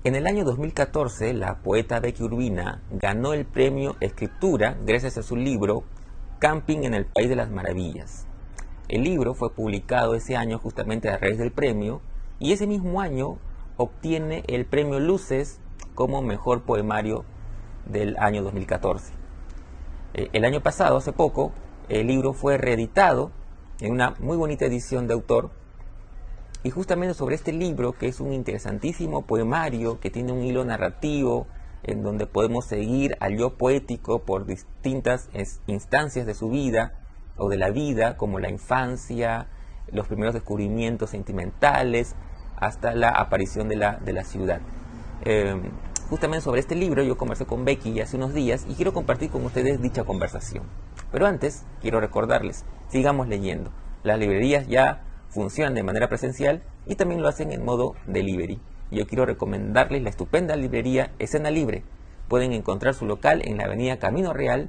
En el año 2014, la poeta Becky Urbina ganó el premio Escritura gracias a su libro Camping en el País de las Maravillas. El libro fue publicado ese año justamente a raíz del premio y ese mismo año obtiene el premio Luces como mejor poemario del año 2014. El año pasado, hace poco, el libro fue reeditado en una muy bonita edición de autor. Y justamente sobre este libro, que es un interesantísimo poemario, que tiene un hilo narrativo, en donde podemos seguir al yo poético por distintas instancias de su vida, o de la vida, como la infancia, los primeros descubrimientos sentimentales, hasta la aparición de la ciudad. Eh, Justamente sobre este libro yo conversé con Becky hace unos días y quiero compartir con ustedes dicha conversación. Pero antes, quiero recordarles, sigamos leyendo. Las librerías ya funcionan de manera presencial y también lo hacen en modo delivery. Yo quiero recomendarles la estupenda librería Escena Libre. Pueden encontrar su local en la avenida Camino Real,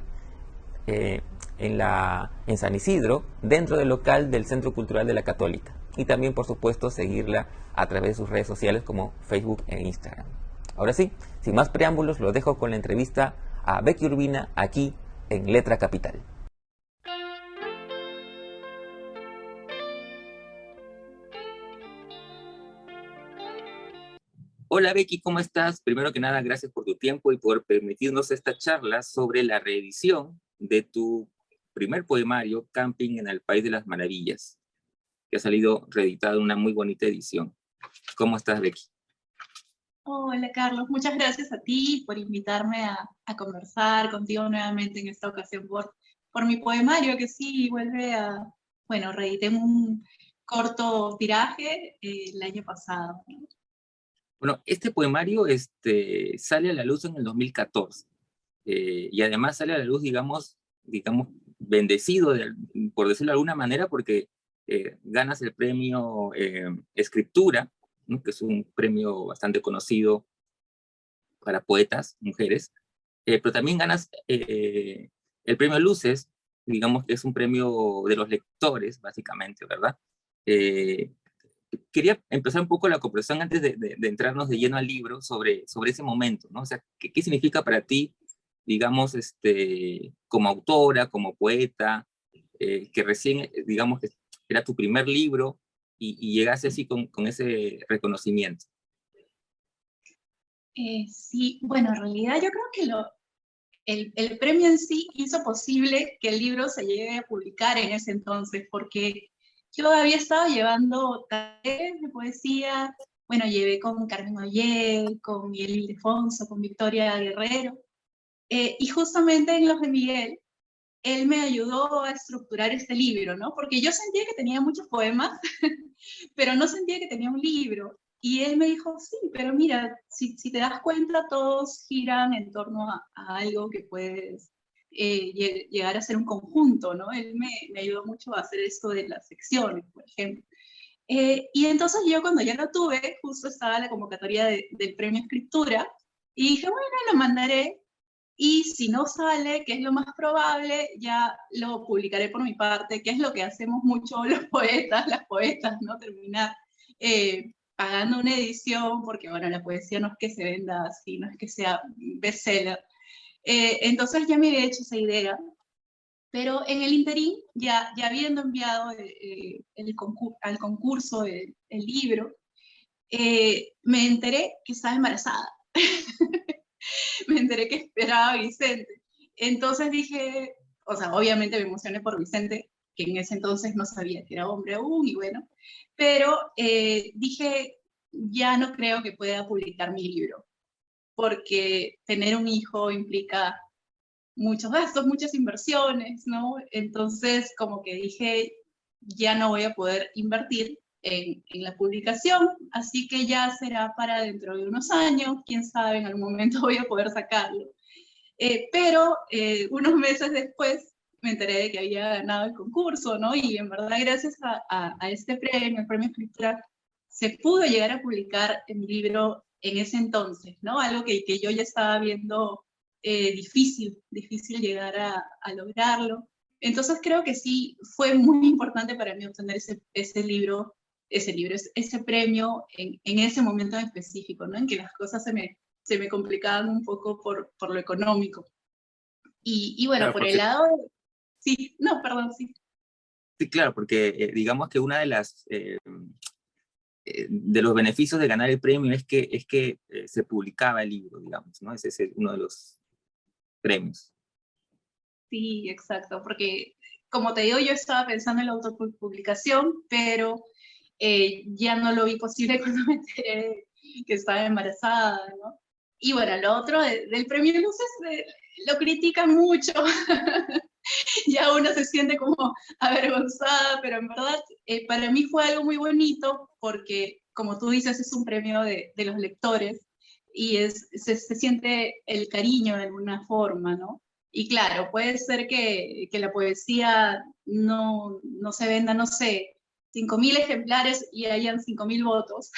en San Isidro, dentro del local del Centro Cultural de la Católica. Y también, por supuesto, seguirla a través de sus redes sociales como Facebook e Instagram. Ahora sí, sin más preámbulos, los dejo con la entrevista a Becky Urbina aquí en Letra Capital. Hola Becky, ¿cómo estás? Primero que nada, gracias por tu tiempo y por permitirnos esta charla sobre la reedición de tu primer poemario, Camping en el País de las Maravillas, que ha salido reeditado en una muy bonita edición. ¿Cómo estás, Becky? Hola Carlos, muchas gracias a ti por invitarme a conversar contigo nuevamente en esta ocasión por mi poemario que sí vuelve bueno, reedité un corto tiraje el año pasado, ¿no? Bueno, este poemario sale a la luz en el 2014 y además sale a la luz, digamos bendecido, por decirlo de alguna manera, porque ganas el premio Escritura, ¿no? Que es un premio bastante conocido para poetas, mujeres, pero también ganas el premio Luces, digamos que es un premio de los lectores, básicamente, ¿verdad? Eh, Quería empezar un poco la conversación antes de entrarnos de lleno al libro sobre ese momento, ¿no? O sea, ¿qué significa para ti, digamos, como autora, como poeta, que recién, digamos, que era tu primer libro y llegaste así con ese reconocimiento? Sí, bueno, en realidad yo creo que el premio en sí hizo posible que el libro se llegue a publicar en ese entonces, porque yo había estado llevando talleres de poesía, bueno, llevé con Carmen Ollé, con Miguel Ildefonso, con Victoria Guerrero, y justamente en los de Miguel, él me ayudó a estructurar este libro, ¿no? Porque yo sentía que tenía muchos poemas, pero no sentía que tenía un libro. Y él me dijo, sí, pero mira, si te das cuenta, todos giran en torno a algo que puedes llegar a ser un conjunto, ¿no? Él me ayudó mucho a hacer esto de las secciones, por ejemplo. Y entonces yo cuando ya lo tuve, justo estaba la convocatoria del premio Escritura, y dije, bueno, lo mandaré, y si no sale, que es lo más probable, ya lo publicaré por mi parte, que es lo que hacemos mucho los poetas, las poetas, ¿no? Terminar pagando una edición, porque bueno, la poesía no es que se venda así, no es que sea bestseller. Entonces ya me había hecho esa idea, pero en el interín, ya habiendo enviado al concurso el libro, me enteré que estaba embarazada. Me enteré que esperaba a Vicente. Entonces dije, o sea, obviamente me emocioné por Vicente, que en ese entonces no sabía que era hombre aún, y bueno, pero dije, ya no creo que pueda publicar mi libro, porque tener un hijo implica muchos gastos, muchas inversiones, ¿no? Entonces, como que dije, ya no voy a poder invertir en la publicación, así que ya será para dentro de unos años, quién sabe, en algún momento voy a poder sacarlo. Pero unos meses después me enteré de que había ganado el concurso, ¿no? Y en verdad, gracias a este premio, el premio Escritura, se pudo llegar a publicar mi libro en ese entonces, ¿no? Algo que yo ya estaba viendo difícil llegar a lograrlo. Entonces creo que sí, fue muy importante para mí obtener ese libro ese libro, ese premio en ese momento en específico, ¿no? En que las cosas se me complicaban un poco por lo económico. Y bueno, Claro, por el porque, lado, sí, no, perdón, sí. sí, claro, porque digamos que una de los beneficios de ganar el premio es que se publicaba el libro, digamos, ¿no? Ese es uno de los premios. Sí, exacto, porque como te digo, yo estaba pensando en la autopublicación, pero ya no lo vi posible cuando me enteré que estaba embarazada, ¿no? Y bueno, lo otro del premio Luces lo critican mucho, ya uno se siente como avergonzada, pero en verdad para mí fue algo muy bonito porque, como tú dices, es un premio de los lectores y se siente el cariño de alguna forma, ¿no? Y claro, puede ser que la poesía no se venda, no sé, 5.000 ejemplares y hayan 5.000 votos,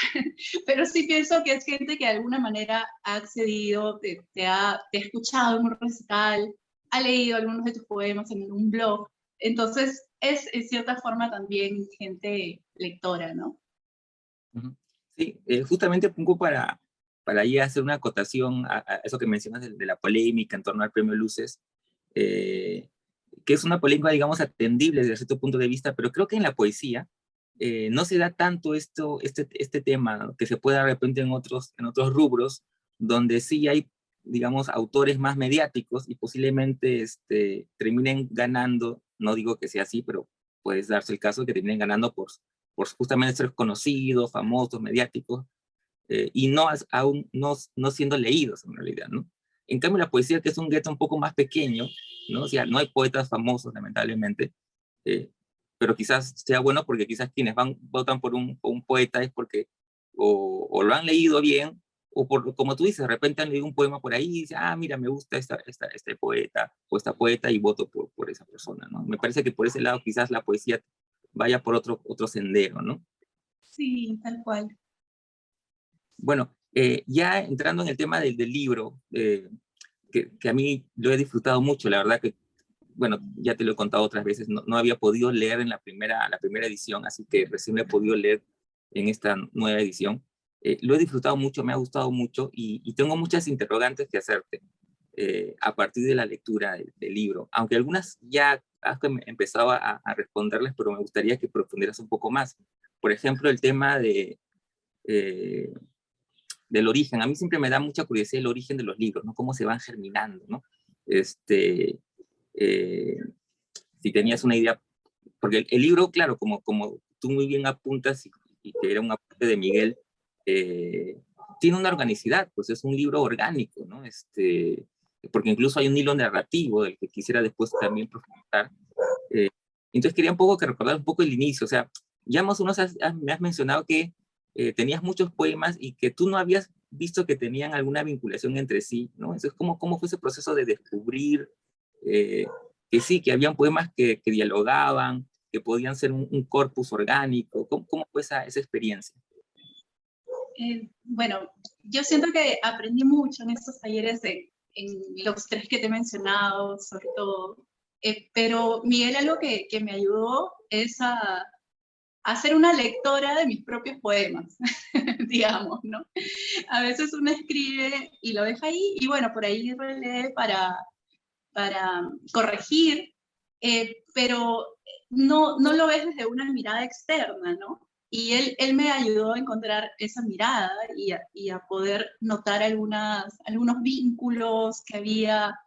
pero sí pienso que es gente que de alguna manera ha accedido, te ha escuchado en un recital, ha leído algunos de tus poemas en un blog, entonces es en cierta forma también gente lectora, ¿no? Ujú. Sí, justamente pongo para ahí hacer una acotación a eso que mencionas de la polémica en torno al premio Luces, eh, que es una polémica, digamos, atendible desde cierto punto de vista, pero creo que en la poesía no se da tanto este tema, ¿no? Que se puede dar de repente en otros rubros, donde sí hay, digamos, autores más mediáticos y posiblemente terminen ganando, no digo que sea así, pero puede darse el caso de que terminen ganando por justamente ser conocidos, famosos, mediáticos, y aún no siendo leídos en realidad, ¿no? En cambio, la poesía, que es un gueto un poco más pequeño, ¿no? O sea, no hay poetas famosos, lamentablemente, eh, pero quizás sea bueno porque quizás quienes votan por un poeta es porque o lo han leído bien, o por, como tú dices, de repente han leído un poema por ahí y dicen, ah, mira, me gusta este poeta o esta poeta y voto por esa persona, ¿no? Me parece que por ese lado quizás la poesía vaya por otro sendero, ¿no? Sí, tal cual. Bueno, ya entrando en el tema del libro, que a mí lo he disfrutado mucho, la verdad que, bueno, ya te lo he contado otras veces, no había podido leer en la primera edición, así que recién lo he podido leer en esta nueva edición. Lo he disfrutado mucho, me ha gustado mucho y tengo muchas interrogantes que hacerte a partir de la lectura del libro, aunque algunas ya has empezado a responderles, pero me gustaría que profundizas un poco más. Por ejemplo, el tema eh, del origen. A mí siempre me da mucha curiosidad el origen de los libros, ¿no? Cómo se van germinando, ¿no? Este, eh, si tenías una idea, porque el libro, claro, como tú muy bien apuntas y que era un apunte de Miguel, tiene una organicidad, pues es un libro orgánico, ¿no? Porque incluso hay un hilo narrativo del que quisiera después también profundizar. Eh, entonces quería un poco que recordar un poco el inicio, o sea, ya más o menos me has mencionado que tenías muchos poemas y que tú no habías visto que tenían alguna vinculación entre sí, ¿no? Entonces, ¿cómo fue ese proceso de descubrir eh, que sí, que habían poemas que dialogaban, que podían ser un corpus orgánico? ¿Cómo fue esa experiencia? Bueno, yo siento que aprendí mucho en estos talleres en los tres que te he mencionado, sobre todo. Pero Miguel, algo que me ayudó es a ser una lectora de mis propios poemas, digamos, ¿no? A veces uno escribe y lo deja ahí, y bueno, por ahí relee para corregir, pero no lo ves desde una mirada externa, ¿no? Y él me ayudó a encontrar esa mirada y a poder notar algunos vínculos que había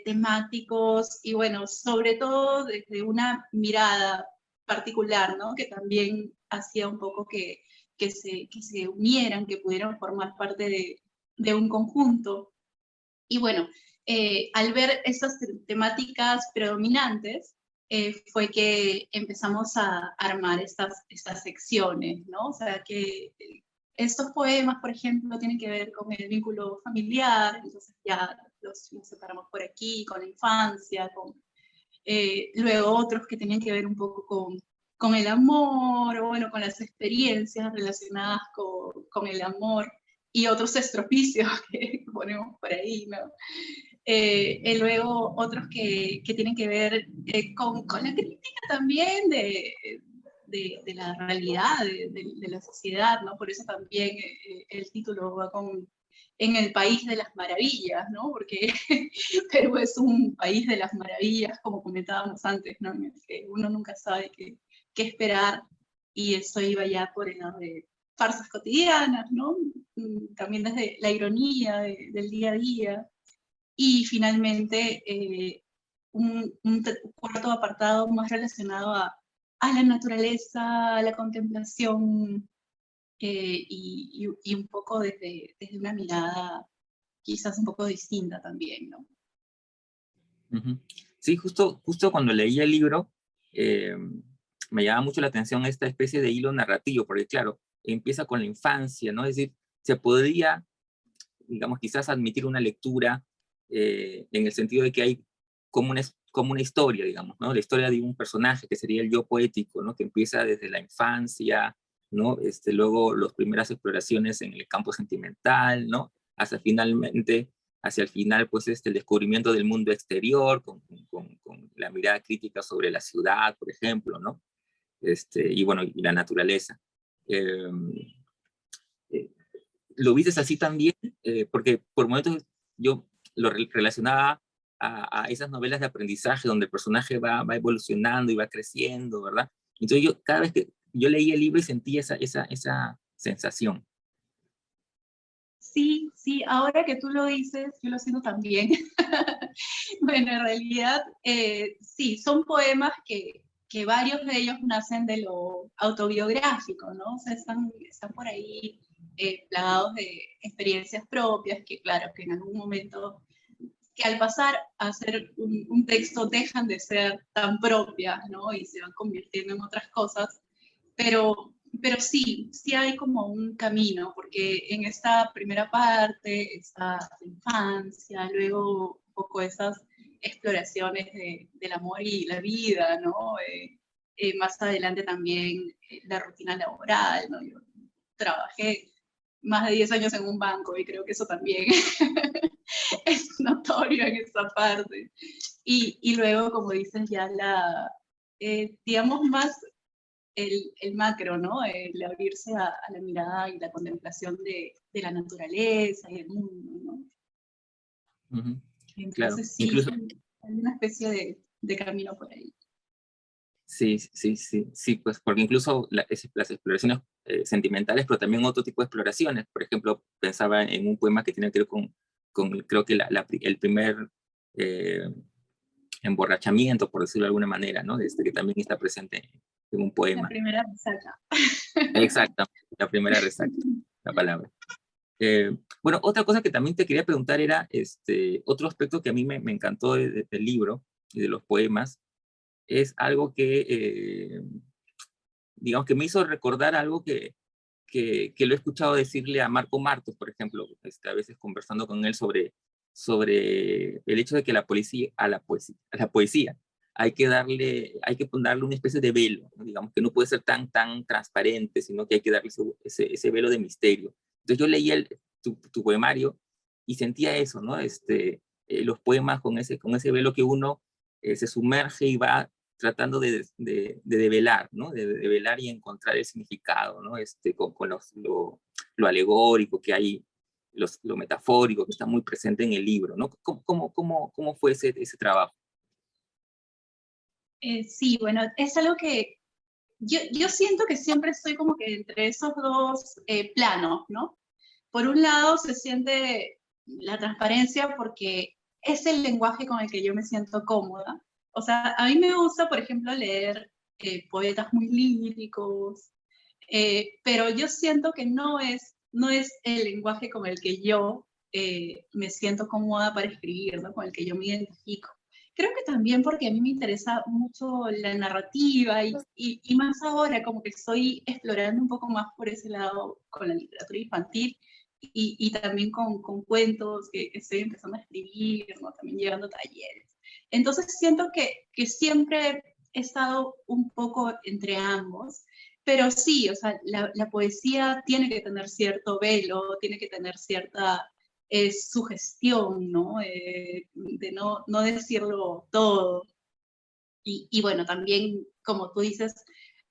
temáticos y bueno, sobre todo desde una mirada particular, ¿no? Que también hacía un poco que se unieran, que pudieran formar parte de un conjunto. Y bueno, al ver esas temáticas predominantes, fue que empezamos a armar estas secciones, ¿no? O sea, que estos poemas, por ejemplo, tienen que ver con el vínculo familiar, entonces ya los separamos por aquí, con la infancia, luego otros que tenían que ver un poco con el amor, o bueno, con las experiencias relacionadas con el amor, y otros estropicios que ponemos por ahí, ¿no? Y luego otros que tienen que ver con la crítica también de la realidad, de la sociedad, ¿no? Por eso también el título va con en el país de las maravillas, ¿no? Porque Perú es un país de las maravillas, como comentábamos antes, ¿no? En el que uno nunca sabe qué esperar, y eso iba ya por el lado de farsas cotidianas, ¿no? También desde la ironía del día a día, y finalmente un cuarto apartado más relacionado a la naturaleza, a la contemplación, y un poco desde una mirada quizás un poco distinta también, ¿no? Sí, justo cuando leí el libro, me llamaba mucho la atención esta especie de hilo narrativo, porque claro, empieza con la infancia, ¿no? Es decir, se podría, digamos, quizás admitir una lectura en el sentido de que hay como una historia, digamos, ¿no? La historia de un personaje que sería el yo poético, ¿no? Que empieza desde la infancia, ¿no? Luego las primeras exploraciones en el campo sentimental, ¿no? Hasta finalmente, hacia el final, pues el descubrimiento del mundo exterior, con la mirada crítica sobre la ciudad, por ejemplo, ¿no? Y bueno, y la naturaleza. Eh, eh, ¿Lo viste así también? Porque por momentos yo lo relacionaba a esas novelas de aprendizaje donde el personaje va evolucionando y va creciendo, ¿verdad? Entonces yo cada vez que yo leía el libro y sentía esa sensación. Sí, sí, ahora que tú lo dices, yo lo siento también. Bueno, en realidad, sí, son poemas que varios de ellos nacen de lo autobiográfico, ¿no? O sea, están por ahí plagados de experiencias propias que, claro, que en algún momento, que al pasar a ser un texto dejan de ser tan propias, ¿no? Y se van convirtiendo en otras cosas, pero sí, sí hay como un camino, porque en esta primera parte está la infancia, luego un poco esas exploraciones del amor y la vida, ¿no? Más adelante también la rutina laboral, ¿no? Yo trabajé más de 10 años en un banco y creo que eso también es notorio en esta parte. Y luego, como dices, ya digamos, más el macro, ¿no? El abrirse a la mirada y la contemplación de la naturaleza y el mundo, ¿no? Claro, Entonces sí, incluso, hay una especie de camino por ahí. sí, pues porque incluso las exploraciones sentimentales, pero también otro tipo de exploraciones. Por ejemplo, pensaba en un poema que tiene que ver con creo que el primer emborrachamiento, por decirlo de alguna manera, ¿no? Que también está presente en un La poema. primera resaca. Exactamente, la primera resaca, la palabra. Bueno, otra cosa que también te quería preguntar era, otro aspecto que a mí me encantó del libro y de los poemas, es algo que, digamos, que me hizo recordar algo que lo he escuchado decirle a Marco Martos, por ejemplo, a veces conversando con él sobre el hecho de que a la poesía hay que ponerle una especie de velo, ¿no? Digamos que no puede ser tan transparente, sino que hay que darle ese velo de misterio. Entonces yo leí tu poemario y sentía eso, ¿no? Los poemas con ese velo que uno se sumerge y va tratando de develar, ¿no? De develar y encontrar el significado, ¿no? Con lo alegórico que hay, lo metafórico que está muy presente en el libro, ¿no? ¿Cómo fue ese trabajo? Sí, bueno, es algo que yo siento que siempre estoy como que entre esos dos planos, ¿no? Por un lado se siente la transparencia porque es el lenguaje con el que yo me siento cómoda. O sea, a mí me gusta, por ejemplo, leer poetas muy líricos, pero yo siento que no es el lenguaje con el que yo me siento cómoda para escribir, ¿no? Con el que yo me identifico. Creo que también porque a mí me interesa mucho la narrativa y más ahora como que estoy explorando un poco más por ese lado con la literatura infantil y también con cuentos que estoy empezando a escribir, ¿no? También llevando talleres. Entonces siento que siempre he estado un poco entre ambos, pero sí, o sea, la poesía tiene que tener cierto velo, tiene que tener cierta sugestión, ¿no? De no decirlo todo. Y bueno, también, como tú dices,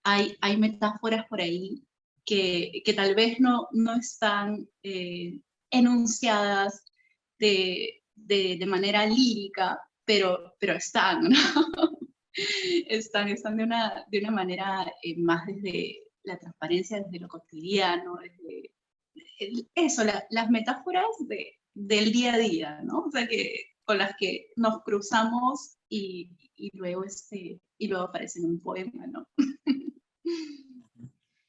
hay metáforas por ahí que tal vez no están enunciadas de manera lírica, pero están, ¿no? Están de una manera más desde la transparencia, desde lo cotidiano, desde eso, las metáforas del día a día, ¿no? O sea, con las que nos cruzamos y luego aparece en un poema, ¿no?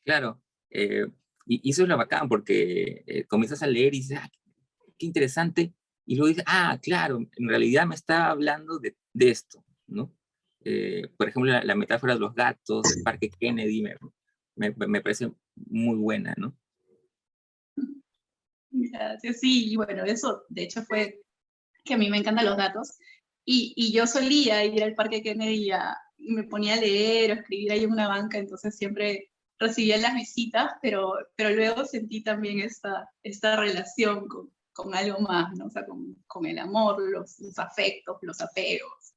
Claro, y eso es lo bacán, porque comienzas a leer y dices, ah, qué interesante, y luego dices, ah, claro, en realidad me está hablando de esto, ¿no? Por ejemplo, la metáfora de los gatos, del Parque Kennedy, me parece muy buena, ¿no? Gracias, sí, y bueno, eso de hecho fue que a mí me encantan los gatos, y yo solía ir al Parque Kennedy y me ponía a leer o escribir ahí en una banca, entonces siempre recibía las visitas, pero luego sentí también esta relación con algo más, ¿no? O sea, con el amor, los afectos, los apegos,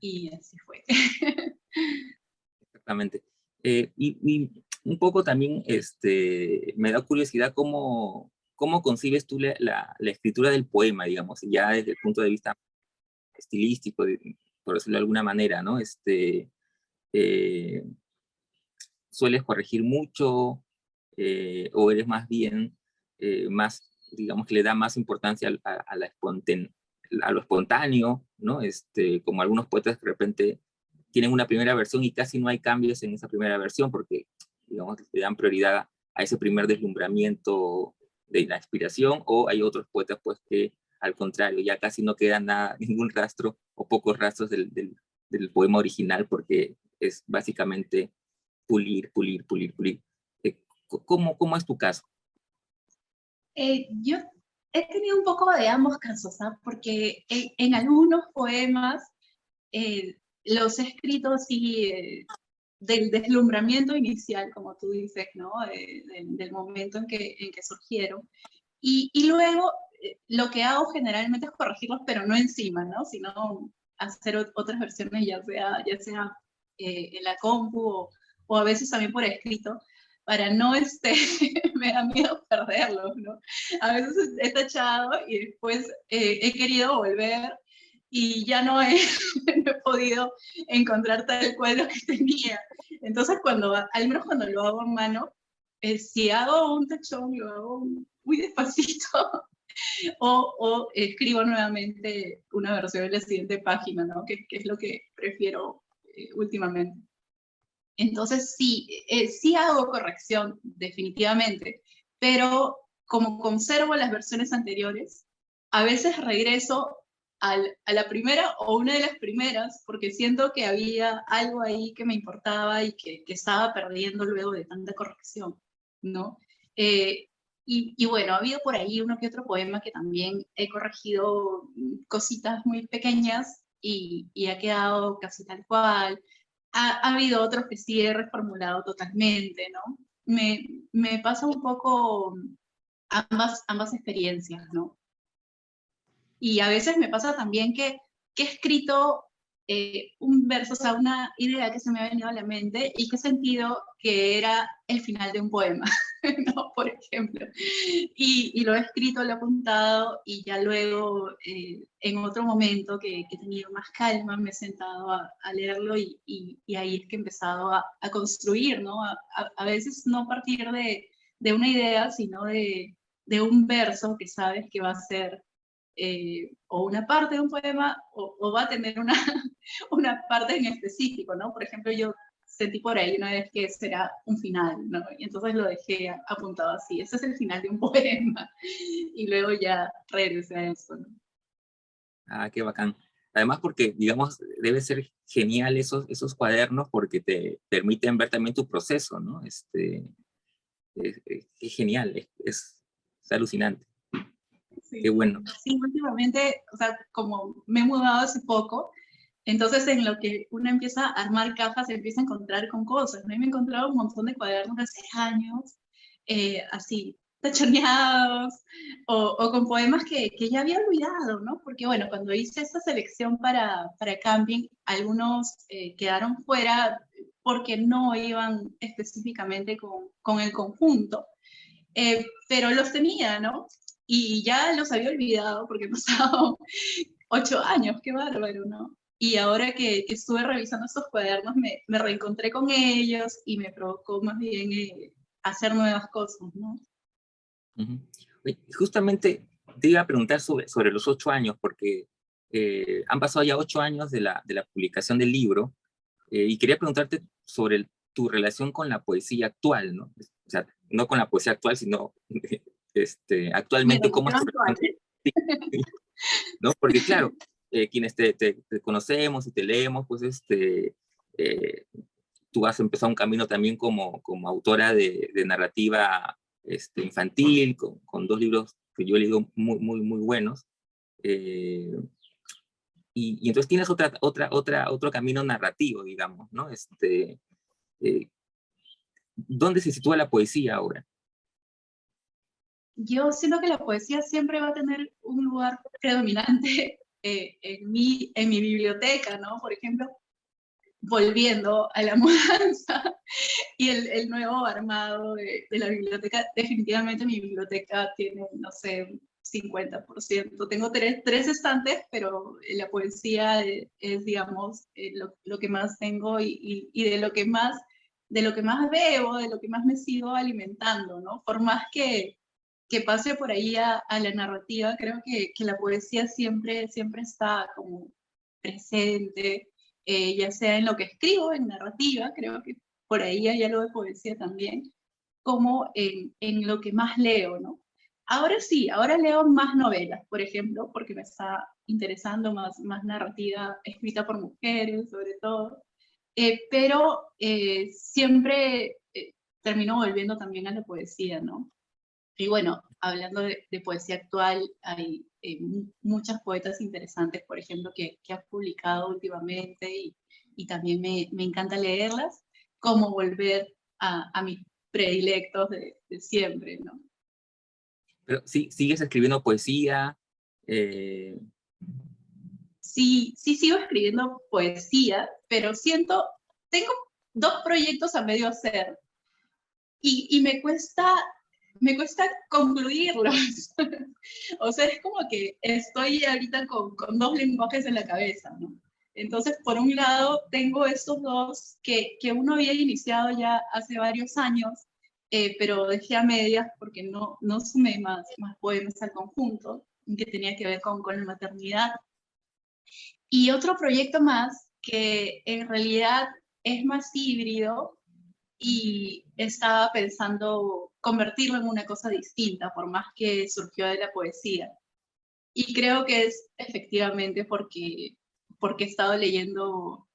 y así fue. Exactamente. Y un poco también me da curiosidad cómo concibes tú la escritura del poema, digamos, ya desde el punto de vista estilístico, por decirlo de alguna manera, ¿no? Eh, ¿Sueles corregir mucho o eres más bien más, digamos, que le da más importancia a lo espontáneo, ¿no? Como algunos poetas de repente tienen una primera versión y casi no hay cambios en esa primera versión porque, digamos, le dan prioridad a ese primer deslumbramiento de la inspiración, o hay otros poetas pues que al contrario, ya casi no queda nada, ningún rastro o pocos rastros del poema original porque es básicamente pulir, pulir, pulir, pulir. ¿Cómo es tu caso? Yo he tenido un poco de ambos casos, ¿sabes? Porque en algunos poemas los he escrito así del deslumbramiento inicial, como tú dices, ¿no? Del momento en que surgieron. Y luego lo que hago generalmente es corregirlos, pero no encima, ¿no? Sino hacer otras versiones, ya sea en la compu o a veces también por escrito, para no, me da miedo perderlos, ¿no? A veces he tachado y después he querido volver y ya no he, no he podido encontrar tal cual lo que tenía. Entonces, al menos cuando lo hago en mano, si hago un tachón, lo hago muy despacito o escribo nuevamente una versión de la siguiente página, ¿no? Que es lo que prefiero últimamente. Entonces, sí hago corrección, definitivamente, pero como conservo las versiones anteriores, a veces regreso a la primera o una de las primeras, porque siento que había algo ahí que me importaba y que estaba perdiendo luego de tanta corrección, ¿no? Y bueno, ha habido por ahí uno que otro poema que también he corregido cositas muy pequeñas y ha quedado casi tal cual. Ha habido otros que sí he reformulado totalmente, ¿no? Me pasa un poco ambas experiencias, ¿no? Y a veces me pasa también que he escrito un verso, o sea, una idea que se me ha venido a la mente y que he sentido que era el final de un poema, ¿no? Por ejemplo. Y lo he escrito, lo he apuntado y ya luego, en otro momento que he tenido más calma, me he sentado a leerlo y ahí es que he empezado a construir, ¿no? A veces no a partir de una idea, sino de un verso que sabes que va a ser o una parte de un poema o va a tener una parte en específico, ¿no? Por ejemplo, yo sentí por ahí una vez que será un final, ¿no? Y entonces lo dejé apuntado así, ese es el final de un poema, y luego ya regresé a eso, ¿no? Ah, qué bacán. Además porque, digamos, debe ser genial esos cuadernos porque te permiten ver también tu proceso, ¿no? Es genial, es alucinante. Qué Sí, bueno. sí, últimamente, o sea, como me he mudado hace poco, entonces en lo que uno empieza a armar cajas, se empieza a encontrar con cosas, ¿no? Y me he encontrado un montón de cuadernos de hace años, así, tachoneados, o con poemas que ya había olvidado, ¿no? Porque bueno, cuando hice esta selección para Camping, algunos quedaron fuera porque no iban específicamente con el conjunto. Pero los tenía, ¿no? Y ya los había olvidado porque han pasado 8 años, qué bárbaro, ¿no? Y ahora que estuve revisando esos cuadernos, me reencontré con ellos y me provocó más bien hacer nuevas cosas, ¿no? Ujú. Oye, justamente te iba a preguntar sobre los 8 años, porque han pasado ya 8 años de la publicación del libro, y quería preguntarte sobre tu relación con la poesía actual, ¿no? O sea, no con la poesía actual, sino Mi actualmente, ¿cómo es relación tu actual. relación? Sí, ¿no? Porque claro, quienes te conocemos y te leemos, pues eh, tú has empezado un camino también como autora de narrativa infantil, con 2 libros que yo he leído muy buenos. eh, y entonces tienes otro camino narrativo, digamos, ¿no? Eh, ¿Dónde se sitúa la poesía ahora? Yo siento que la poesía siempre va a tener un lugar predominante en mi biblioteca, ¿no? Por ejemplo, volviendo a la mudanza y el nuevo armado de la biblioteca, definitivamente mi biblioteca tiene, no sé, 50%. Tengo tres estantes, pero la poesía es digamos, lo que más tengo y de lo que más veo, de lo que más me sigo alimentando, ¿no? Por más que pase por ahí a la narrativa, creo que la poesía siempre está como presente, ya sea en lo que escribo, en narrativa, creo que por ahí hay algo de poesía también, como en lo que más leo, ¿no? Ahora sí, ahora leo más novelas, por ejemplo, porque me está interesando más narrativa escrita por mujeres, sobre todo, pero siempre termino volviendo también a la poesía, ¿no? Y bueno, hablando de poesía actual, hay muchas poetas interesantes, por ejemplo, que han publicado últimamente y también me encanta leerlas, como volver a mis predilectos de siempre, ¿no? Pero sí, sigues escribiendo poesía. eh, Sí, sí sigo escribiendo poesía, pero tengo 2 proyectos a medio hacer y me cuesta concluirlos. O sea, es como que estoy ahorita con 2 lenguajes en la cabeza, ¿no? Entonces, por un lado, tengo estos dos que uno había iniciado ya hace varios años, pero dejé a medias porque no sumé más poemas al conjunto, que tenía que ver con la maternidad. Y otro proyecto más que en realidad es más híbrido, y estaba pensando convertirlo en una cosa distinta, por más que surgió de la poesía. Y creo que es efectivamente porque he estado leyendo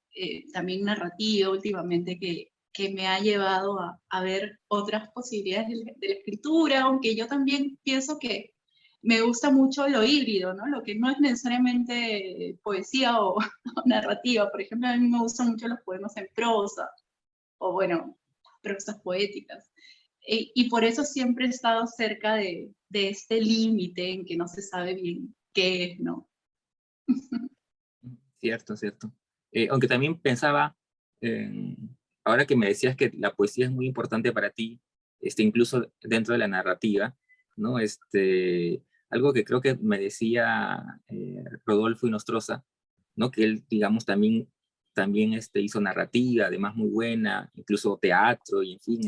también narrativa últimamente que me ha llevado a ver otras posibilidades de la escritura, aunque yo también pienso que me gusta mucho lo híbrido, ¿no? Lo que no es necesariamente poesía o narrativa. Por ejemplo, a mí me gustan mucho los poemas en prosa, o bueno, prosas poéticas. Y por eso siempre he estado cerca de este límite en que no se sabe bien qué es, ¿no? Cierto, cierto. Aunque también pensaba, ahora que me decías que la poesía es muy importante para ti, incluso dentro de la narrativa, ¿no? Algo que creo que me decía Rodolfo Inostroza, ¿no? Que él, digamos, también hizo narrativa, además muy buena, incluso teatro y, en fin,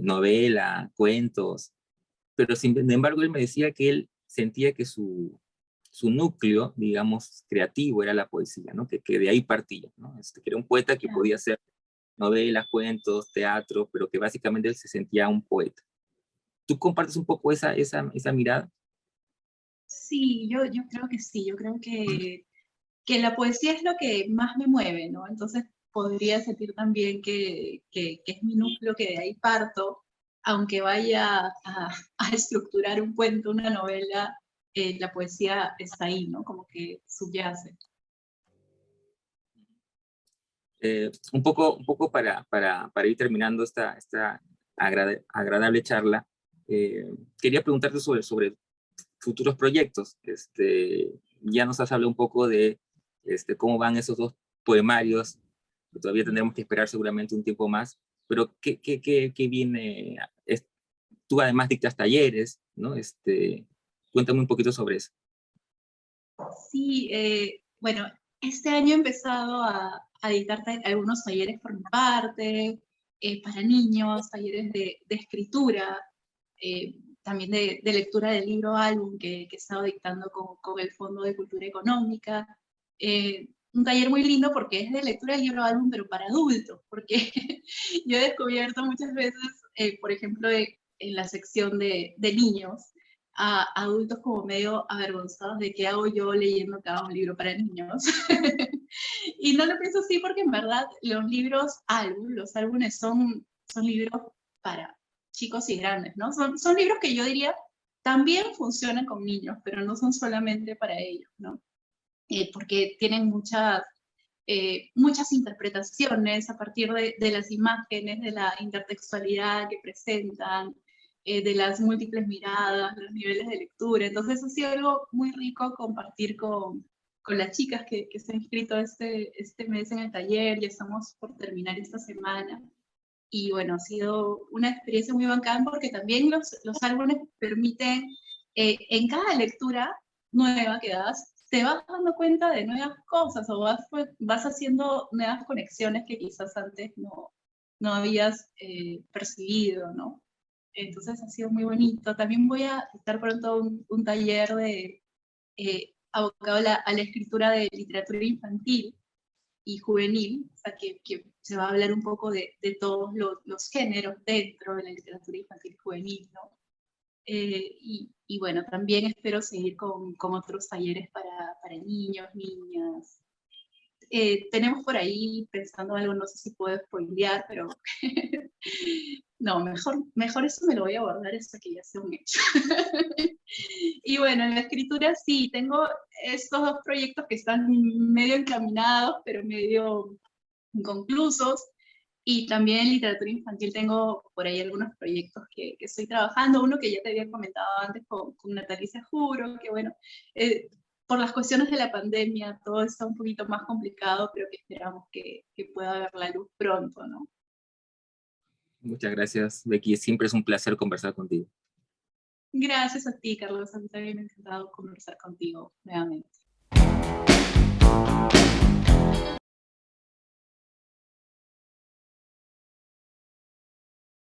novela, cuentos, pero sin embargo él me decía que él sentía que su núcleo, digamos, creativo era la poesía, ¿no? Que de ahí partía, ¿no? Que era un poeta que Claro. podía hacer novelas, cuentos, teatro, pero que básicamente él se sentía un poeta. ¿Tú compartes un poco esa mirada? Sí, yo creo que sí, yo creo que la poesía es lo que más me mueve, ¿no? Entonces podría sentir también que es mi núcleo, que de ahí parto, aunque vaya a estructurar un cuento, una novela, la poesía está ahí, ¿no? Como que subyace. Un poco para ir terminando esta agradable charla, quería preguntarte sobre futuros proyectos. Ya nos has hablado un poco de cómo van esos 2 poemarios todavía tendremos que esperar seguramente un tiempo más, pero ¿qué viene? Tú además dictas talleres, ¿no? Cuéntame un poquito sobre eso. Sí, bueno, este año he empezado a dictar algunos talleres por mi parte, para niños, talleres de escritura, también de lectura del libro álbum que he estado dictando con el Fondo de Cultura Económica. Un taller muy lindo porque es de lectura del libro álbum, pero para adultos, porque yo he descubierto muchas veces, por ejemplo, en la sección de niños, a adultos como medio avergonzados de qué hago yo leyendo cada un libro para niños. Y no lo pienso así porque en verdad los libros álbum, los álbumes son libros para chicos y grandes, ¿no? Son libros que yo diría también funcionan con niños, pero no son solamente para ellos, ¿no? Porque tienen muchas interpretaciones a partir de las imágenes, de la intertextualidad que presentan, de las múltiples miradas, los niveles de lectura. Entonces ha sido algo muy rico compartir con las chicas que se han inscrito este mes en el taller. Ya estamos por terminar esta semana. Y bueno, ha sido una experiencia muy bacán porque también los álbumes permiten, en cada lectura nueva que das, te vas dando cuenta de nuevas cosas o vas haciendo nuevas conexiones que quizás antes no habías percibido, ¿no? Entonces ha sido muy bonito. También voy a estar pronto un taller abocado a la escritura de literatura infantil y juvenil, o sea, que se va a hablar un poco de todos los géneros dentro de la literatura infantil y juvenil, ¿no? Y bueno, también espero seguir con otros talleres para niños, niñas. Tenemos por ahí pensando algo, no sé si puedo spoilear, pero no, mejor eso me lo voy a guardar hasta que ya sea un hecho. Y bueno, en la escritura sí, tengo estos dos proyectos que están medio encaminados, pero medio inconclusos. Y también en literatura infantil tengo por ahí algunos proyectos que estoy trabajando. Uno que ya te había comentado antes con Natalicia Juro, que bueno, por las cuestiones de la pandemia todo está un poquito más complicado, pero que esperamos que pueda ver la luz pronto, ¿no? Muchas gracias, Becky. Siempre es un placer conversar contigo. Gracias a ti, Carlos. A mí también me ha encantado conversar contigo nuevamente.